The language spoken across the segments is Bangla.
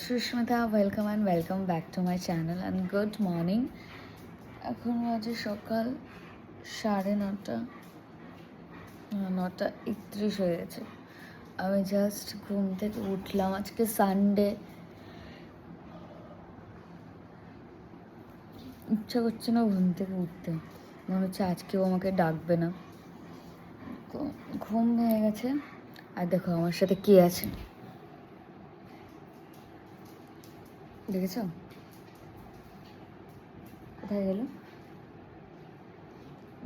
Susmita, welcome and welcome back to my channel and good morning. এখন বাজে সকাল 9:30, 9:31 হয়ে গেছে। আমি জাস্ট ঘুম থেকে উঠলাম। আজকে সানডে, ইচ্ছা করছে না ঘুম থেকে উঠতে। মনে হচ্ছে আজকেও আমাকে ডাকবে না। তো ঘুম ভেঙে গেছে। আর দেখো আমার সাথে কে আছে, দেখেছ? কোথায় গেল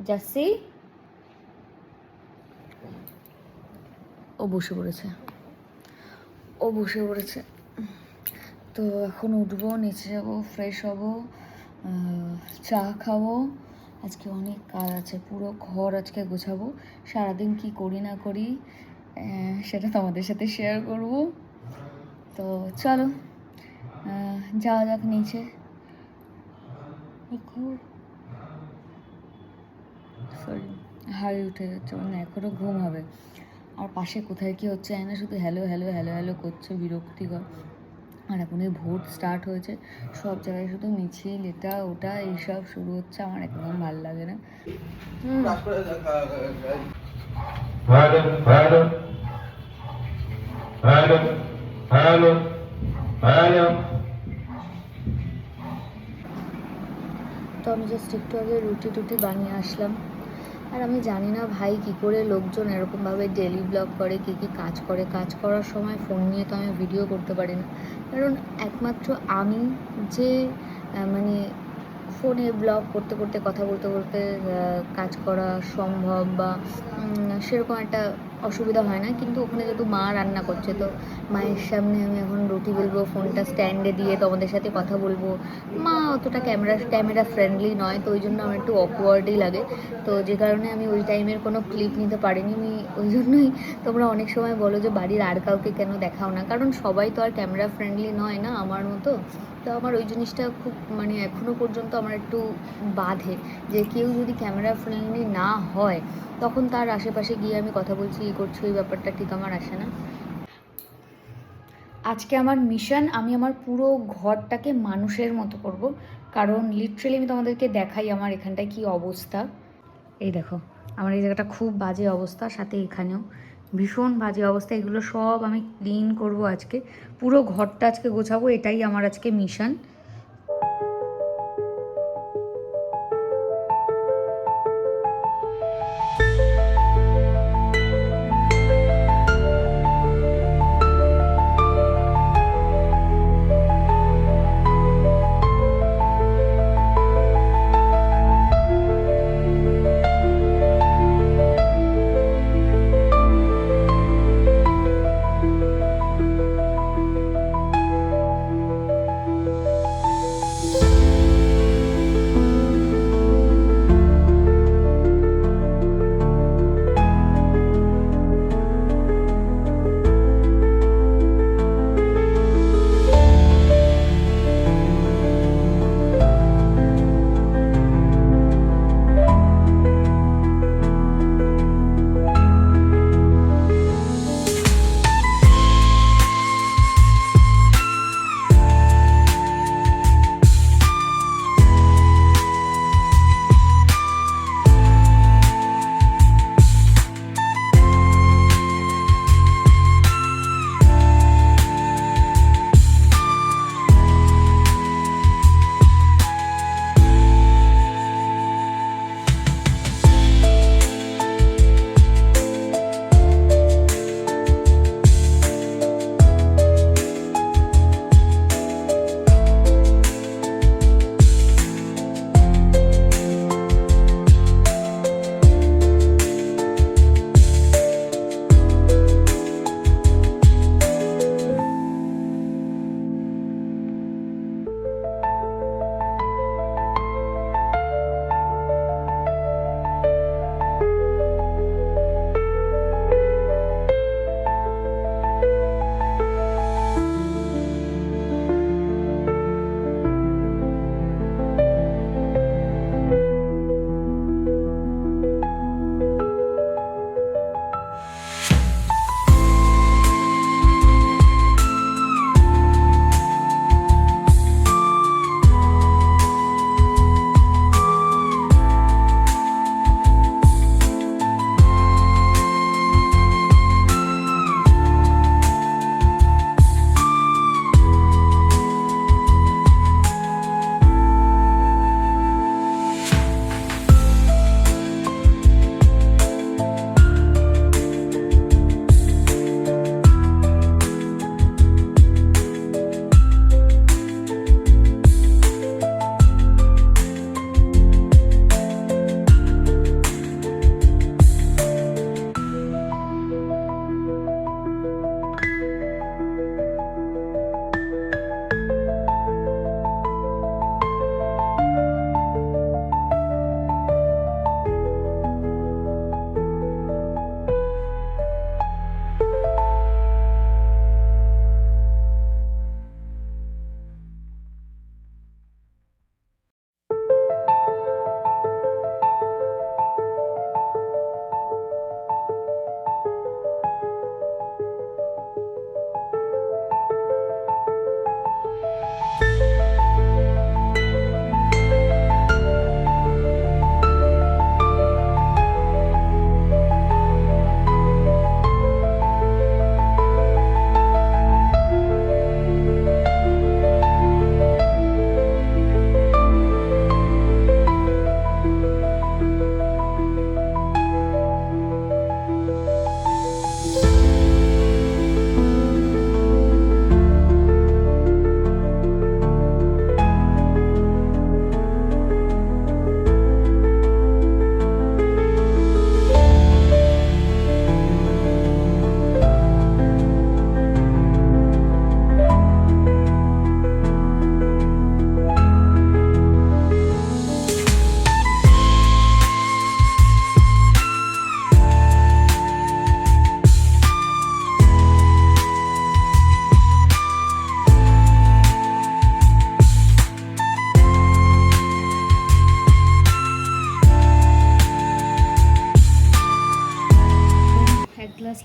জাসি? ও বসে পড়েছে। তো এখন উঠবো, নিচে যাবো, ফ্রেশ হবো, চা খাবো। আজকে অনেক কাজ আছে, পুরো ঘর আজকে গোছাবো। সারাদিন কি করি না করি সেটা তোমাদের সাথে শেয়ার করব। তো চলো যাওয়া যাক নিচে। সরি, হাই উঠে যাচ্ছে, মানে এখনও ঘুম হবে। আর পাশে কোথায় কি হচ্ছে জানি না, শুধু হ্যালো হ্যালো হ্যালো হ্যালো করছে, বিরক্তিকর। আর এখন এই ভোট স্টার্ট হয়েছে, সব জায়গায় শুধু মিছিল, এটা ওটা এইসব শুরু হচ্ছে। আমার একদম ভালো লাগে না। তো আমি জাস্ট একটু আগে রুটি টুটি বানিয়ে আসলাম। আর আমি জানি না ভাই কী করে লোকজন এরকমভাবে ডেলি ব্লগ করে, কী কী কাজ করে। কাজ করার সময় ফোন নিয়ে তো আমি ভিডিও করতে পারি না, কারণ একমাত্র আমি যে মানে ফোনে ব্লগ করতে করতে, কথা বলতে বলতে কাজ করা সম্ভব, বা সেরকম একটা অসুবিধা হয় না। কিন্তু ওখানে যেহেতু মা রান্না করছে, তো মায়ের সামনে আমি এখন রুটি বেলবো, ফোনটা স্ট্যান্ডে দিয়ে তোমাদের সাথে কথা বলবো। মা অতটা ক্যামেরা ফ্রেন্ডলি নয়, তো ওই জন্য আমার একটু অকওয়ার্ডই লাগে। তো যে কারণে আমি ওই টাইমের কোনো ক্লিপ নিতে পারিনি। আমি ওই জন্যই, তোমরা অনেক সময় বলো যে বাড়ির আর কাউকে কেন দেখাও না, কারণ সবাই তো আর ক্যামেরা ফ্রেন্ডলি নয় না আমার মতো। তো আমার ওই জিনিসটা খুব মানে এখনও পর্যন্ত আমার একটু বাধে, যে কেউ যদি ক্যামেরা ফ্রেন্ডলি না হয় তখন তার আশেপাশে গিয়ে আমি কথা বলছি, ই করছি, ওই ব্যাপারটা ঠিক আমার আসে না। আজকে আমার মিশন, আমি আমার পুরো ঘরটাকে মানুষের মতো করব, কারণ লিটারেলি আমি তোমাদেরকে দেখাই আমার এখানটায় কী অবস্থা। এই দেখো, আমার এই জায়গাটা খুব বাজে অবস্থা, সাথে এখানেও ভীষণ বাজে অবস্থা। এগুলো সব আমি ক্লিন করব আজকে, পুরো ঘরটা আজকে গোছাবো, এটাই আমার আজকে মিশন।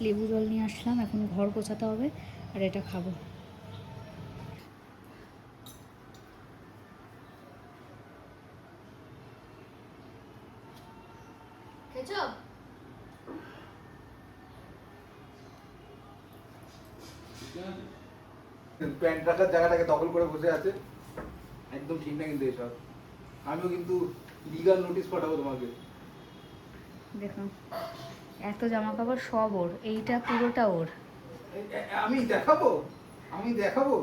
লেবু জল নিয়ে আসলাম, এখন ঘর গোছাতে হবে আর এটা খাবো। খেয়েছো? প্যান্ট রাখার জায়গাটাকে দখল করে বসে আছে, একদম ঠিক না কিন্তু এসব। আমিও কিন্তু লিগাল নোটিশ পাঠাবো তোমাকে। দেখো এত জামা কাপড় সব ওর, এইটা পুরোটা ওর। আমি দেখাবো, আমি দেখাবো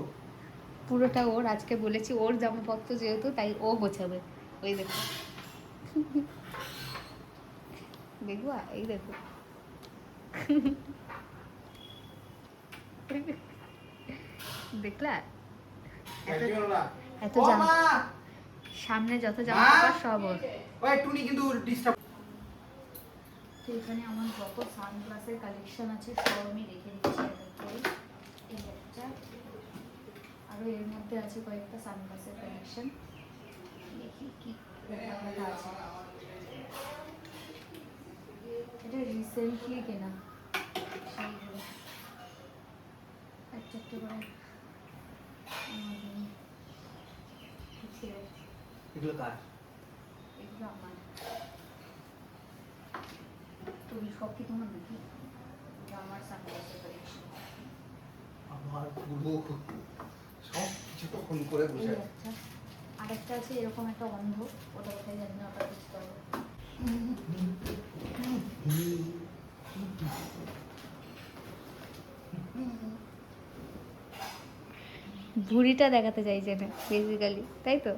পুরোটা ওর। আজকে বলেছি ওর জামাপত্র যেহেতু তাই ও গোছাবে। ওই দেখো দেখবো, এই দেখো দেখলা এত জামা, সামনে যত জামা কাপড় সব ওর। ওই টুনি কিন্তু ডিস্টার্ব। তো এখানে আমার যত সানগ্লাসের কালেকশন আছে সব আমি রেখে দিচ্ছি এই একটা, আরও এর মধ্যে আছে কয়েকটা সানগ্লাসের কালেকশন। দেখি কি লেখা আছে। এটা রিসেন্টলি কেনা, সেইগুলো একটা একটা করে এগুলো কার? এগুলো আমার। তুমি সব কি তোমার নাকি? এটা আমার সানগ্লাসের কালেকশন। আমার পুরো সব কিছু তো ফোন করে বসে আছে। আচ্ছা, আরেকটা আছে এরকম একটা অন্ধ, ওটা কোথায় জানি না, ওটা বুঝতে হবে। ভুঁড়িটা দেখাতে চাইছে না বেসিক্যালি, তাই তো?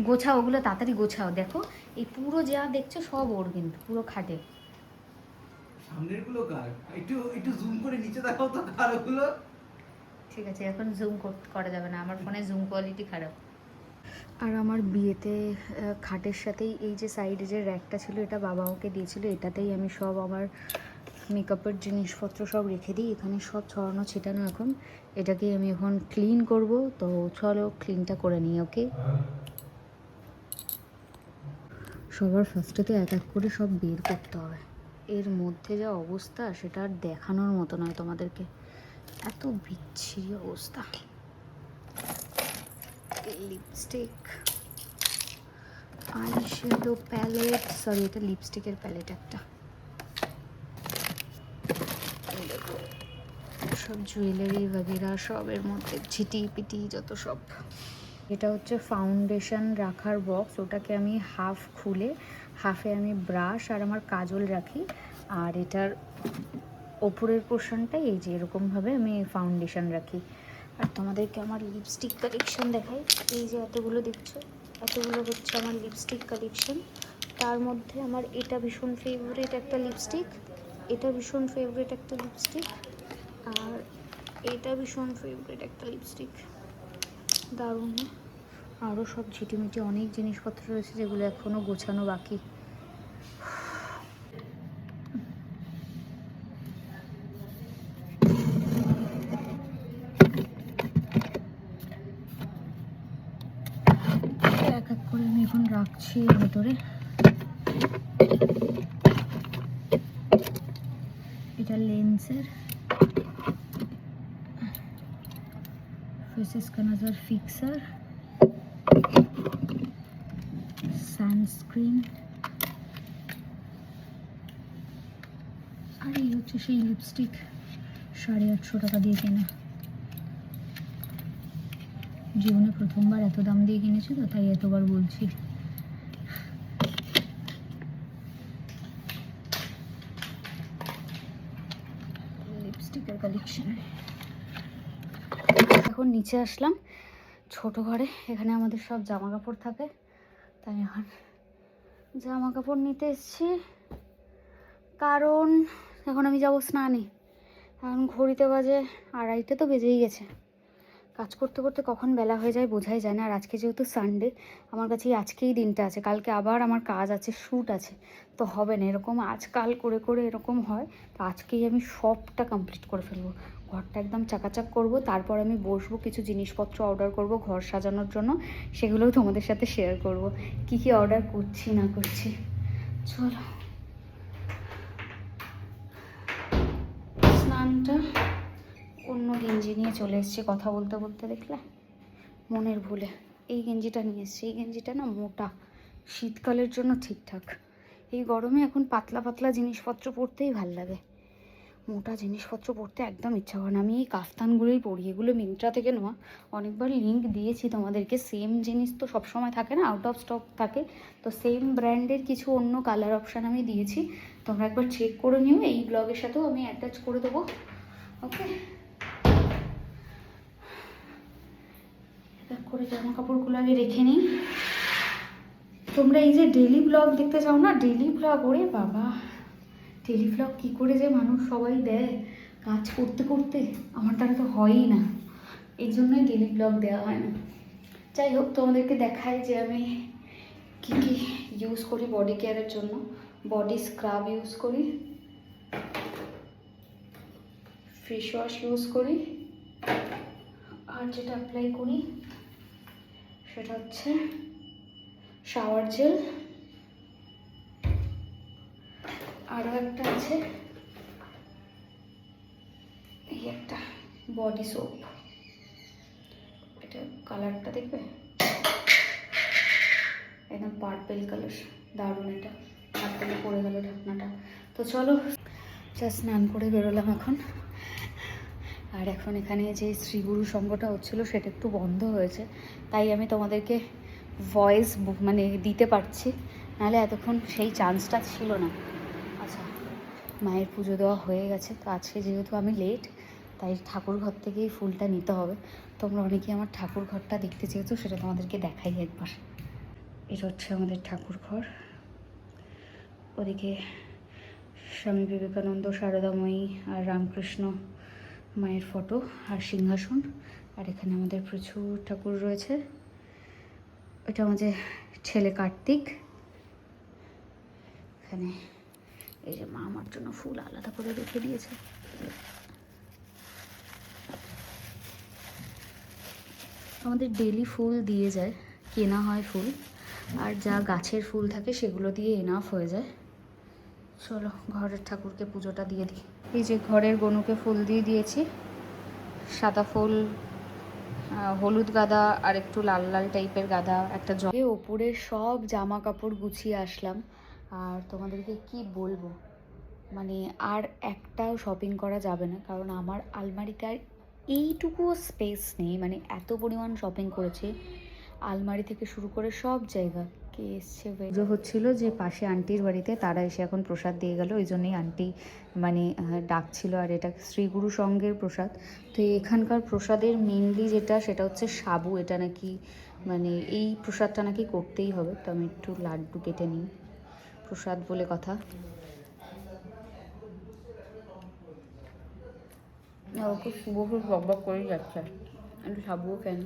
গোছাও ওগুলো, তাড়াতাড়ি গোছাও। দেখো এই পুরো যা দেখছো সব ওর, কিন্তু পুরো খাটে। সামনের গুলো কার? একটু একটু জুম করে নিচে দেখাও তো কার ওগুলো। ঠিক আছে, এখন জুম করা যাবে না, আমার ফোনে জুম কোয়ালিটি খারাপ। আর আমার বিয়েতে খাটের সাথেই এই যে সাইডে যে র্যাকটা ছিল, এটা বাবা ওকে দিয়েছিল, এটাতেই আমি সব আমার মেকআপের জিনিসপত্র সব রেখে দিই। এখানে সব ছড়ানো ছিটানো। এখন এটাকে আমি এখন ক্লিন করব, তো চলো ক্লিনটা করে নিই। ওকে, সবার ফার্স্টে তো এক এক করে সব বের করতে হবে। এর মধ্যে যা অবস্থা সেটা আর দেখানোর মতো নয় তোমাদেরকে, এত বিচ্ছিরি অবস্থা। Lipstick, eye shadow palette, sorry এটা লিপস্টিকের প্যালেট একটা। সব জুয়েলারি বগেরা সব এর মধ্যে, ঝিটি পিটি যত সব। এটা হচ্ছে ফাউন্ডেশন রাখার বক্স, ওটাকে আমি হাফ খুলে হাফে আমি ব্রাশ আর আমার কাজল রাখি। আর এটার ওপরের পোর্শনটাই এই যে এরকমভাবে আমি ফাউন্ডেশন রাখি। আর তোমাদেরকে আমার লিপস্টিক কালেকশন দেখাই। এই যে এতগুলো দেখছো, এতগুলো হচ্ছে আমার লিপস্টিক কালেকশন। তার মধ্যে আমার এটা ভীষণ ফেভারিট একটা লিপস্টিক, এটা ভীষণ ফেভারিট একটা লিপস্টিক, আর এটা ভীষণ ফেভারিট একটা লিপস্টিক। দারুণ। আরও সব ঝিটিমিটি অনেক জিনিসপত্র রয়েছে যেগুলো এখনও গোছানো বাকি। এক এক করে আমি এখন রাখছি এর ভেতরে। এটা লেন্সের ফেসেস কানাজার ফিক্সার, সানস্ক্রিন, আর এই হচ্ছে সেই লিপস্টিক 850 টাকা দিয়ে কেনা। জীবনে প্রথমবার এত দাম দিয়ে কিনেছি তো, তাই এতবার বলছি। লিপস্টিকের কালেকশন। এখন নিচে আসলাম ছোট ঘরে, এখানে আমাদের সব জামা কাপড় থাকে, তাই এখন জামা কাপড় নিতে এসেছি। কারণ এখন আমি যাবো স্নানে। এখন ঘড়িতে বাজে 2:30, তো বেজেই গেছে। কাজ করতে করতে কখন বেলা হয়ে যায় বোঝাই যায় না। আর আজকে যেহেতু সানডে, আমার কাছে আজকেই দিনটা আছে, কালকে আবার আমার কাজ আছে, শ্যুট আছে, তো হবে না এরকম আজকাল করে করে এরকম হয়। তো আজকেই আমি সবটা কমপ্লিট করে ফেলবো, ঘরটা একদম চাকাচাক করব, তারপর আমি বসবো, কিছু জিনিসপত্র অর্ডার করব ঘর সাজানোর জন্য, সেগুলোও তোমাদের সাথে শেয়ার করব, কি কি অর্ডার করছি না করছি। চলো গেঞ্জি নিয়ে চলে এসেছি কথা বলতে বলতে, দেখলে মনের ভুলে। এই গেঞ্জিটা নিয়ে এসেছি, এই গেঞ্জিটা না মোটা, শীতকালের জন্য ঠিকঠাক। এই গরমে এখন পাতলা পাতলা জিনিসপত্র পরতেই ভাল লাগে, মোটা জিনিসপত্র পরতে একদম ইচ্ছা করে না। আমি এই কাফতানগুলোই পরি, এগুলো মিন্ত্রা থেকে নেওয়া। অনেকবার লিঙ্ক দিয়েছি তোমাদেরকে, সেম জিনিস তো সবসময় থাকে না, আউট অফ স্টক থাকে, তো সেম ব্র্যান্ডের কিছু অন্য কালার অপশান আমি দিয়েছি, তোমরা একবার চেক করে নিও। এই ব্লগের সাথেও আমি অ্যাটাচ করে দেবো, ওকে। এক করে জামা কাপড়গুলো আগে রেখে নিই। তোমরা এই যে ডেলি ব্লগ দেখতে চাও না, ডেলি ব্লগ, ওরে বাবা, ডেলি ব্লগ কী করে যে মানুষ সবাই দেয় কাজ করতে করতে, আমার দ্বারা তো হয়ই না, এই জন্যই ডেলি ব্লগ দেওয়া হয় না। যাই হোক, তোমাদেরকে দেখাই যে আমি কী কী ইউজ করি বডি কেয়ারের জন্য। বডি স্ক্রাব ইউজ করি, ফেস ওয়াশ ইউজ করি, আর যেটা অ্যাপ্লাই করি সেটা হচ্ছে শাওয়ার জেল, আরও একটা আছে এই একটা বডি সোপ, এটা কালারটা দেখবে একদম পার্পেল কালার, দারুণ এটা। হাত থেকে পড়ে গেল ঢাকনাটা। তো চলো, জাস্ট স্নান করে বেরোলাম এখন। আর এখন এখানে যে শ্রীগুরু সঙ্গটা হচ্ছিলো সেটা একটু বন্ধ হয়েছে, তাই আমি তোমাদেরকে ভয়েস মানে দিতে পারছি, নাহলে এতক্ষণ সেই চান্সটা ছিল না। আচ্ছা, মায়ের পুজো দেওয়া হয়ে গেছে, তো আজকে যেহেতু আমি লেট, তাই ঠাকুর ঘর থেকেই ফুলটা নিতে হবে। তোমরা অনেকেই আমার ঠাকুর ঘরটা দেখতে চেয়েছো, সেটা তোমাদেরকে দেখাই একবার। এটা হচ্ছে আমাদের ঠাকুর ঘর। ওদিকে স্বামী বিবেকানন্দ, সারদাময়ী আর রামকৃষ্ণ মায়ের ফটো আর সিংহাসন, আর এখানে আমাদের প্রচুর ঠাকুর রয়েছে। এটা আমাদের ছেলে কার্তিক। এখানে এই যে মা আমার জন্য ফুল আলাদা করে রেখে দিয়েছে। আমাদের ডেলি ফুল দিয়ে যায়, কেনা হয় ফুল, আর যা গাছের ফুল থাকে সেগুলো দিয়ে এনাফ হয়ে যায়। চলো ঘরের ঠাকুরকে পুজোটা দিয়ে দিই। এই যে ঘরের গনুকে ফুল দিয়ে দিয়েছি, সাদা ফুল, হলুদ গাঁদা আর একটু লাল লাল টাইপের গাঁদা, একটা জলে ওপরের সব জামা কাপড় গুছিয়ে আসলাম। আর তোমাদেরকে কি বলবো, মানে আর একটাও শপিং করা যাবে না, কারণ আমার আলমারিতে আর এইটুকুও স্পেস নেই, মানে এত পরিমাণ শপিং করেছি, আলমারি থেকে শুরু করে সব জায়গা। কে এসছে, পুজো হচ্ছিল যে পাশে আন্টির বাড়িতে, তারা এসে এখন প্রসাদ দিয়ে গেল, ওই জন্যই আন্টি মানে ডাকছিল। আর এটা শ্রীগুরু সঙ্গের প্রসাদ। তো এখানকার প্রসাদের মেনলি যেটা, সেটা হচ্ছে সাবু। এটা নাকি মানে এই প্রসাদটা নাকি করতেই হবে, তো আমি একটু লাড্ডু কেটে নিই, প্রসাদ বলে কথা। ওকে শুভ বক করেই যাচ্ছে, একটু সাবুও কেন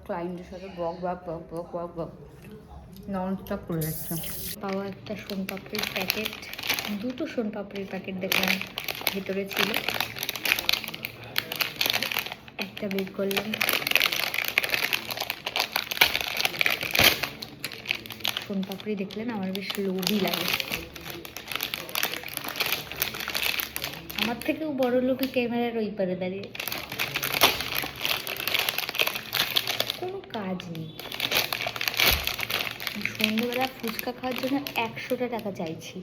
ক্লায়েন্টের সাথে বক বক বক বক বক বক নন স্টপ করে যাচ্ছে। পাওয়া একটা সোনপাপড়ির প্যাকেট, দুটো সোনপাপড়ির প্যাকেট দেখলাম ভেতরে ছিল, একটা বের করলাম। সোনপাপড়ি দেখলে না আমার বেশ লোভই লাগে। আমার থেকেও বড় লোকই ক্যামেরার ওই পারে দাঁড়িয়ে, কোনো কাজ নেই। সন্ধ্যেবেলা ফুচকা খাওয়ার জন্য 100টা টাকা চাইছি,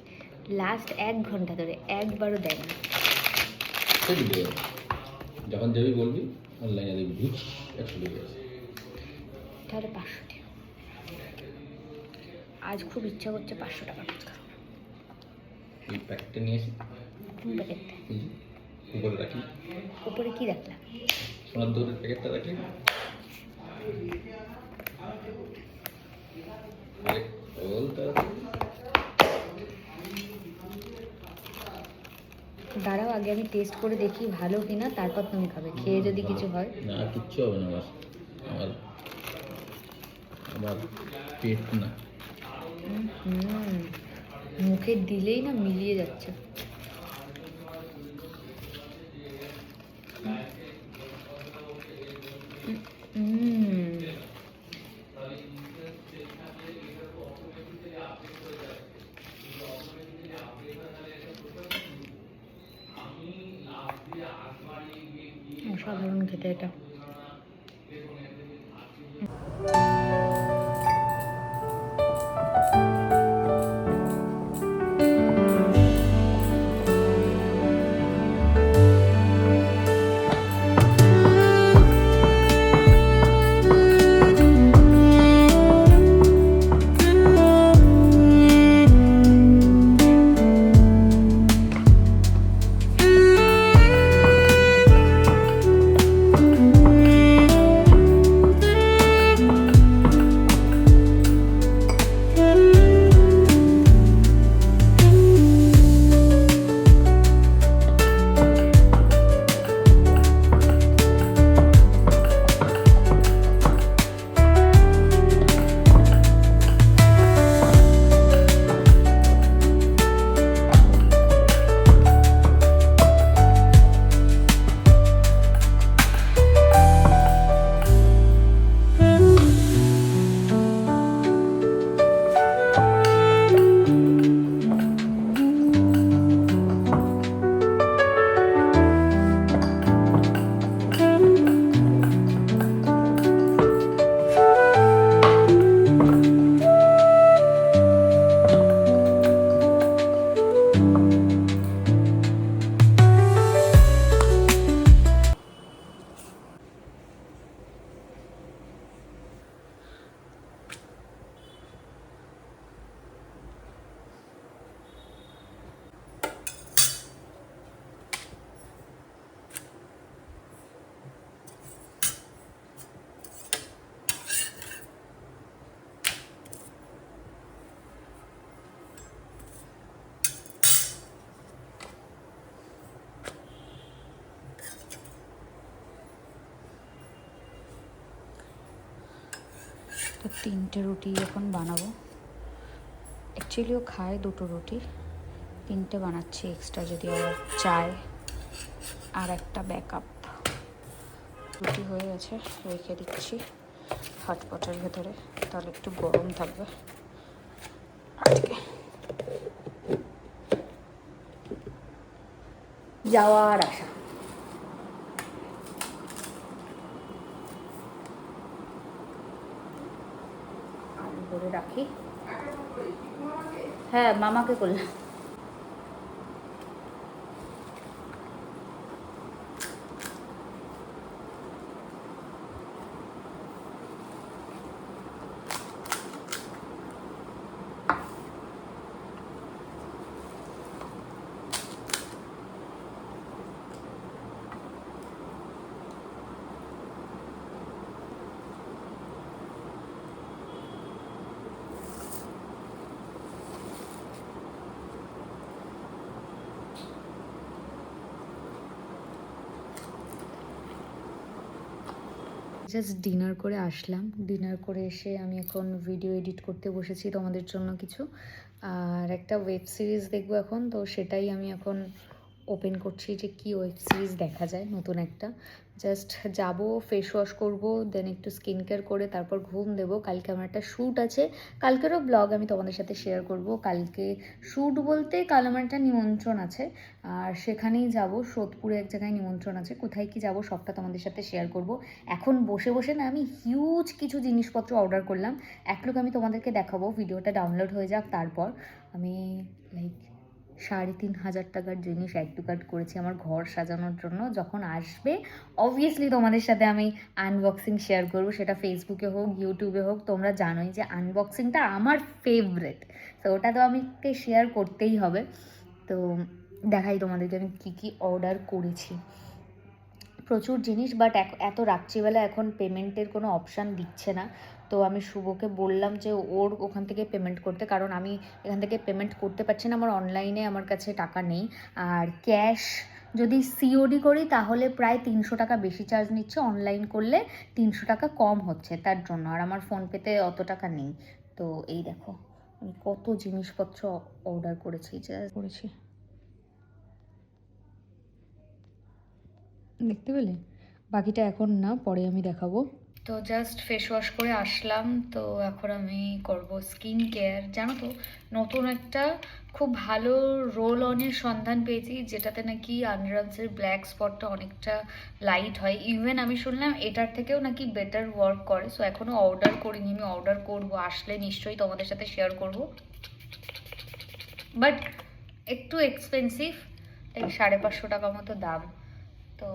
লাস্ট 1 ঘন্টা ধরে একবারও দেয় না। যখন দেবি বলবি, অনলাইনে দেবি, 100 টাকা তাহলে 500 টাকা। আজ খুব ইচ্ছা করছে 500 টাকা ফুচকা। এই প্যাকেটটা নিয়ে এসে কোন প্যাকেটটা? উপরে রাখি। উপরে কি রাখলাম? সোনার দৌড়ের প্যাকেটটা রাখি। দাঁড়াও, আগে আমি টেস্ট করে দেখি ভালো কিনা, তারপর তুমি খাবে। খেয়ে যদি কিছু হয়। না, কিচ্ছু হবে না, আমার আমার পেট না। মুখে দিলেই না মিলিয়ে যাচ্ছে। এটা তো 3টে রুটি এখন বানাবো। অ্যাকচুয়ালিও খায় 2টো রুটি, 3টে বানাচ্ছি এক্সট্রা যদি আবার চায়। আর একটা ব্যাকআপ রুটি হয়ে গেছে, রেখে দিচ্ছি হটপটের ভেতরে, তাহলে একটু গরম থাকবে। আজকে যাওয়ার আশা। আলু করে রাখি। হ্যাঁ, মামাকে করলাম। জাস্ট ডিনার করে আসলাম। ডিনার করে এসে আমি এখন ভিডিও এডিট করতে বসেছি তোমাদের জন্য কিছু, আর একটা ওয়েব সিরিজ দেখবো এখন। তো সেটাই আমি এখন ওপেন করছি যে কি ওয়েব সিরিজ দেখা যায় নতুন একটা। জাস্ট যাব, ফেস ওয়াশ করবো, দেন একটু স্কিন কেয়ার করে তারপর ঘুম দেবো। কালকে আমার একটা শ্যুট আছে, কালকেরও ব্লগ আমি তোমাদের সাথে শেয়ার করব। কালকে শ্যুট বলতে কাল আমার একটা নিমন্ত্রণ আছে, আর সেখানেই যাব। সোদপুরে এক জায়গায় নিমন্ত্রণ আছে, কোথায় কি যাব সবটা তোমাদের সাথে শেয়ার করব। এখন বসে বসে না আমি হিউজ কিছু জিনিসপত্র অর্ডার করলাম। এক লোক আমি তোমাদেরকে দেখাবো, ভিডিওটা ডাউনলোড হয়ে যাক তারপর। আমি লাইক 3,500 টাকার জিনিস অ্যাড টু কার্ট করেছি আমার ঘর সাজানোর জন্য। যখন আসবে অবভিয়াসলি তোমাদের সাথে আমি আনবক্সিং শেয়ার করবো, সেটা ফেসবুকে হোক ইউটিউবে হোক। তোমরা জানোই যে আনবক্সিংটা আমার ফেভারেট, তো ওটা তো আমাকে শেয়ার করতেই হবে। তো দেখাই তোমাদেরকে আমি কী কী অর্ডার করেছি। প্রচুর জিনিস, বাট এত রাত্রিবেলা এখন পেমেন্টের কোনো অপশান দিচ্ছে না। তো আমি শুভকে বললাম যে ওর ওখান থেকে পেমেন্ট করতে, কারণ আমি এখান থেকে পেমেন্ট করতে পারছি না, আমার অনলাইনে আমার কাছে টাকা নেই। আর ক্যাশ যদি সিওডি করি তাহলে প্রায় 300 টাকা বেশি চার্জ নিচ্ছে, অনলাইন করলে 300 টাকা কম হচ্ছে তার জন্য। আর আমার ফোনপেতে অত টাকা নেই। তো এই দেখো আমি কত জিনিসপত্র অর্ডার করেছি, দেখতে পেলে। বাকিটা এখন না, পরে আমি দেখাবো। তো জাস্ট ফেস ওয়াশ করে আসলাম। তো এখন আমি করব স্কিন কেয়ার। জানো তো, নতুন একটা খুব ভালো রোল অনের সন্ধান পেয়েছি, যেটাতে নাকি আন্ডারআর্মসের ব্ল্যাক স্পটটা অনেকটা লাইট হয়। ইভেন আমি শুনলাম এটার থেকেও নাকি বেটার ওয়ার্ক করে। সো এখনও অর্ডার করিনি, আমি অর্ডার করব, আসলে নিশ্চয়ই তোমাদের সাথে শেয়ার করব। বাট একটু এক্সপেন্সিভ, এই 550 টাকা মতো দাম। তো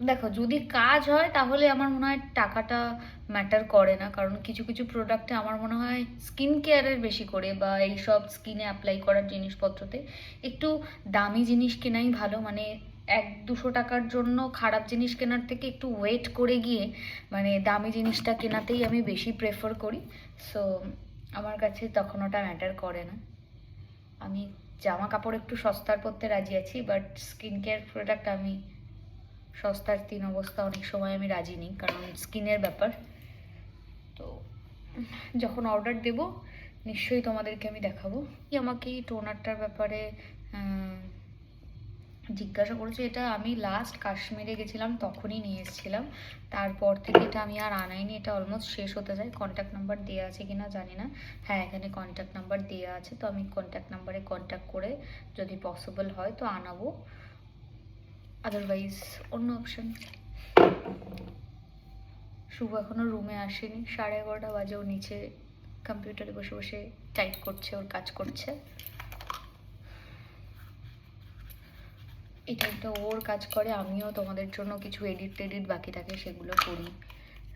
দেখো, যদি কাজ হয় তাহলে আমার মনে হয় টাকাটা ম্যাটার করে না, কারণ কিছু কিছু প্রোডাক্টে আমার মনে হয় স্কিন কেয়ারের বেশি করে বা এইসব স্কিনে অ্যাপ্লাই করার জিনিসপত্রতে একটু দামি জিনিস কেনাই ভালো। মানে 100-200 টাকার জন্য খারাপ জিনিস কেনার থেকে একটু ওয়েট করে গিয়ে মানে দামি জিনিসটা কেনাতেই আমি বেশি প্রেফার করি। সো আমার কাছে তখন ওটা ম্যাটার করে না। আমি জামা কাপড় একটু সস্তার পরতে রাজি আছি, বাট স্কিন কেয়ার প্রোডাক্ট আমি সস্তার 3 অবস্থা অনেক সময় আমি রাজি নেই, কারণ স্কিনের ব্যাপার। তো যখন অর্ডার দেব নিশ্চয়ই তোমাদেরকে আমি দেখাবো। আমাকে এই টোনারটার ব্যাপারে জিজ্ঞাসা করেছে। এটা আমি লাস্ট কাশ্মীরে গেছিলাম তখনই নিয়ে এসেছিলাম, তারপর থেকে এটা আমি আর আনাইনি। এটা অলমোস্ট শেষ হতে যায়। কন্ট্যাক্ট নাম্বার দেওয়া আছে কিনা জানি না। হ্যাঁ, এখানে কন্ট্যাক্ট নাম্বার দেওয়া আছে, তো আমি কন্ট্যাক্ট নাম্বারে কন্ট্যাক্ট করে যদি পসিবল হয় তো আনাবো, আদারওয়াইজ অন্য অপশন। শুভ এখনো রুমে আসেনি, 11:30 বাজে। ও নিচে কম্পিউটারে বসে বসে টাইপ করছে, ওর কাজ করছে। এই টাইমটা ওর কাজ করে, আমিও তোমাদের জন্য কিছু এডিট বাকি থাকে সেগুলো করি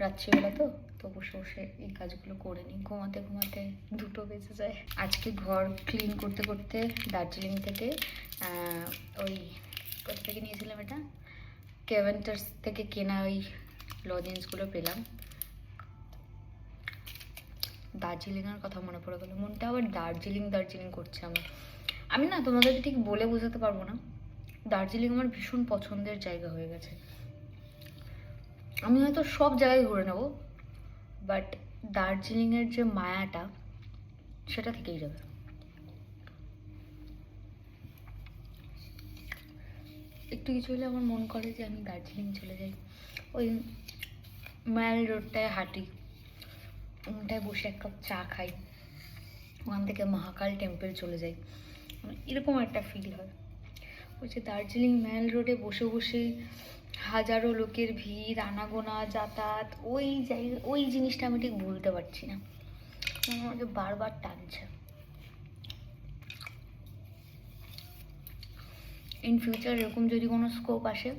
রাত্রিবেলা। তো বসে বসে এই কাজগুলো করে নিই। ঘুমাতে ঘুমাতে 2টো বেজে যায়। আজকে ঘর ক্লিন করতে করতে দার্জিলিং থেকে ওই কোথা থেকে নিয়েছিলাম, এটা কেভেন্টার্স থেকে কেনা ওই লজেন্সগুলো পেলাম। দার্জিলিংয়ের কথা মনে পড়ে গেলো, মনটা আবার দার্জিলিং করছে আমার। আমি না তোমাদেরকে ঠিক বলে বোঝাতে পারবো না, দার্জিলিং আমার ভীষণ পছন্দের জায়গা হয়ে গেছে। আমি হয়তো সব জায়গায় ঘুরে নেবো, বাট দার্জিলিংয়ের যে মায়াটা সেটা থেকেই যাবে। একটু কিছু হলে আমার মন করে যে আমি দার্জিলিং চলে যাই, ওই মায়াল রোডটায় হাঁটি, ওখানটায় বসে 1 কাপ চা খাই, ওখান থেকে মহাকাল টেম্পল চলে যাই, এরকম একটা ফিল হয়। ওই যে দার্জিলিং ম্যাল রোডে বসে বসে হাজারো লোকের ভিড়, আনাগোনা, যাতায়াত, ওই জিনিসটা আমি ঠিক ভুলতে পারছি না, আমাকে বারবার টানছে। ইন ফিউচার এরকম যদি কোনো স্কোপ আসে,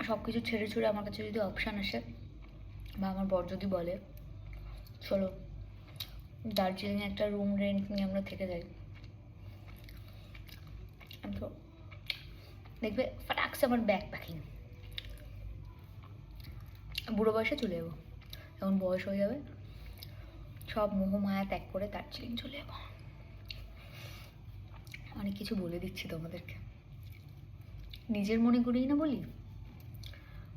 সব কিছু ছেড়ে ছুড়ে আমার কাছে যদি অপশান আসে, বা আমার বর যদি বলে চলো দার্জিলিংয়ে একটা রুম রেন্ট নিয়ে আমরা থেকে যাই, তো দেখবে ফাটাকসে আমার ব্যাগ প্যাকিং, বুড়ো বয়সে চলে যাবো। যখন বয়স হয়ে যাবে সব মোহ মায়া ত্যাগ করে দার্জিলিং চলে যাবো। অনেক কিছু বলে দিচ্ছি তোমাদেরকে, নিজের মনে করেই না বলি।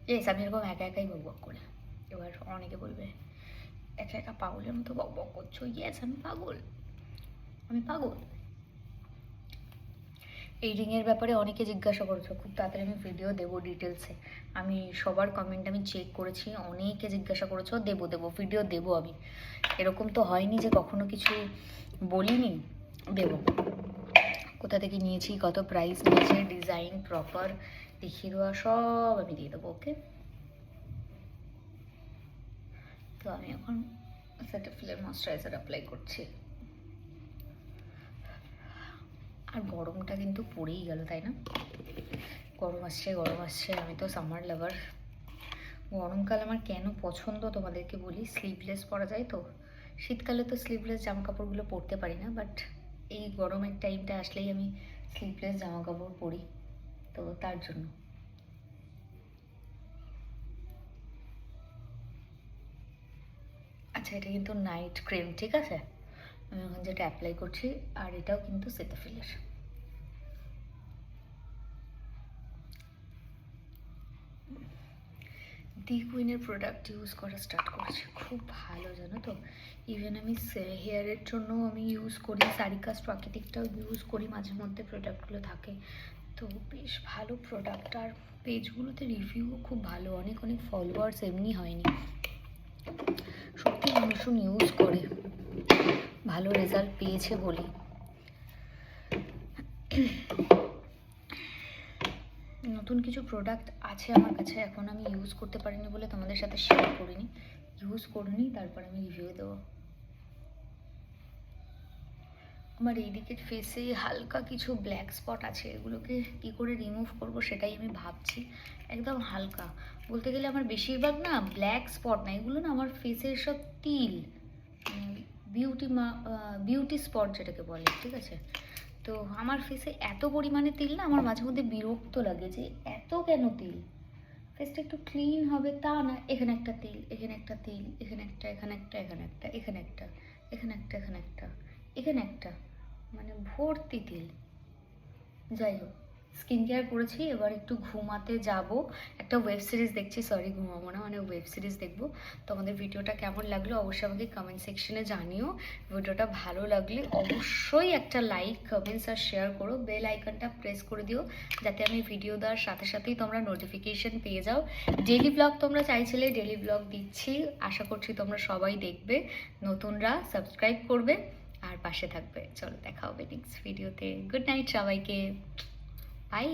ইয়েস, আমি এরকম একা একাই বক করে। এবার অনেকে বলবে একা একা পাগলের মতো বক করছো। ইয়েস, আমি পাগল। এই রিংয়ের ব্যাপারে অনেকে জিজ্ঞাসা করছো, খুব তাড়াতাড়ি আমি ভিডিও দেবো ডিটেলসে। আমি সবার কমেন্ট আমি চেক করেছি, অনেকে জিজ্ঞাসা করেছো, দেবো ভিডিও দেবো। আমি এরকম তো হয়নি যে কখনো কিছু বলিনি, দেবো। কোথা থেকে নিয়েছি, কত প্রাইস নিয়েছে, ডিজাইন প্রপার দেখিয়ে দেওয়া, সব আমি দিয়ে দেবো। ওকে, তো আমি এখন সেটাফিলের ময়েশ্চারাইজার অ্যাপ্লাই করছি। আর গরমটা কিন্তু পড়েই গেল, তাই না? গরম আসছে। আমি তো সামার লাভার। গরমকাল আমার কেন পছন্দ তোমাদেরকে বলি, স্লিভলেস পরা যায় তো। শীতকালে তো স্লিভলেস জামা কাপড়গুলো পরতে পারি না, বাট এই গরমের টাইমটা আসলেই আমি স্লিভলেস জামা কাপড় পরি, তো তার জন্য। আচ্ছা, এটা কিন্তু নাইট ক্রিম, ঠিক আছে? আমি এখন যেটা অ্যাপ্লাই করছি, আর এটাও কিন্তু সেটাফিলের। দি কুইনের প্রোডাক্ট ইউজ করা স্টার্ট করেছি, খুব ভালো, জানো তো। ইভেন আমি হেয়ারের জন্য আমি ইউজ করি, সারিকাস প্রাকৃতিকটাও ইউজ করি, মাঝে মধ্যে প্রোডাক্টগুলো থাকে, তো বেশ ভালো প্রোডাক্ট। আর পেজগুলোতে রিভিউও খুব ভালো, অনেক অনেক ফলোয়ার্স এমনি হয়নি, সত্যি ভীষণ ইউজ করে, ভালো রেজাল্ট পেয়েছে বলে। নতুন কিছু প্রোডাক্ট আছে আমার কাছে, এখন আমি ইউজ করতে পারিনি বলে তোমাদের সাথে শেয়ার করিনি, ইউজ করিনি তারপর আমি রিভিউ দেবো। আমার এই দিকের ফেসে হালকা কিছু ব্ল্যাক স্পট আছে, এগুলোকে কি করে রিমুভ করব সেটাই আমি ভাবছি। একদম হালকা বলতে গেলে আমার বেশিরভাগ না ব্ল্যাক স্পট না, এগুলো না আমার ফেসের সব তিল, বিউটি স্পট যেটাকে বলে, ঠিক আছে। তো আমার ফেসে এত পরিমাণে তিল না, আমার মাঝে মধ্যে বিরক্ত লাগে যে এত কেন তিল। ফেসটা একটু ক্লিন হবে তা না, এখানে একটা তিল, এখানে একটা তিল, এখানে একটা, এখানে একটা, এখানে একটা, এখানে একটা, এখানে একটা, এখানে একটা, এখানে একটা, মানে ভর্তি তিল। যাই হোক, স্কিন কেয়ার করেছি, এবার একটু ঘুমাতে যাব, একটা ওয়েব সিরিজ দেখছি, সরি ঘুমাবো না, মানে ওয়েব সিরিজ দেখবো। তোমাদের ভিডিওটা কেমন লাগলো অবশ্যই আমাকে কমেন্ট সেকশনে জানিও। ভিডিওটা ভালো লাগলে অবশ্যই একটা লাইক, কমেন্টস আর শেয়ার করো, বেল আইকনটা প্রেস করে দিও যাতে আমি ভিডিও দেওয়ার সাথে সাথেই তোমরা নোটিফিকেশন পেয়ে যাও। ডেলি ব্লগ তোমরা চাইছিলে, ডেলি ব্লগ দিচ্ছি, আশা করছি তোমরা সবাই দেখবে, নতুনরা সাবস্ক্রাইব করবে আর পাশে থাকবে। চলো দেখা হবে নেক্সট ভিডিওতে, গুড নাইট সবাইকে, বাই।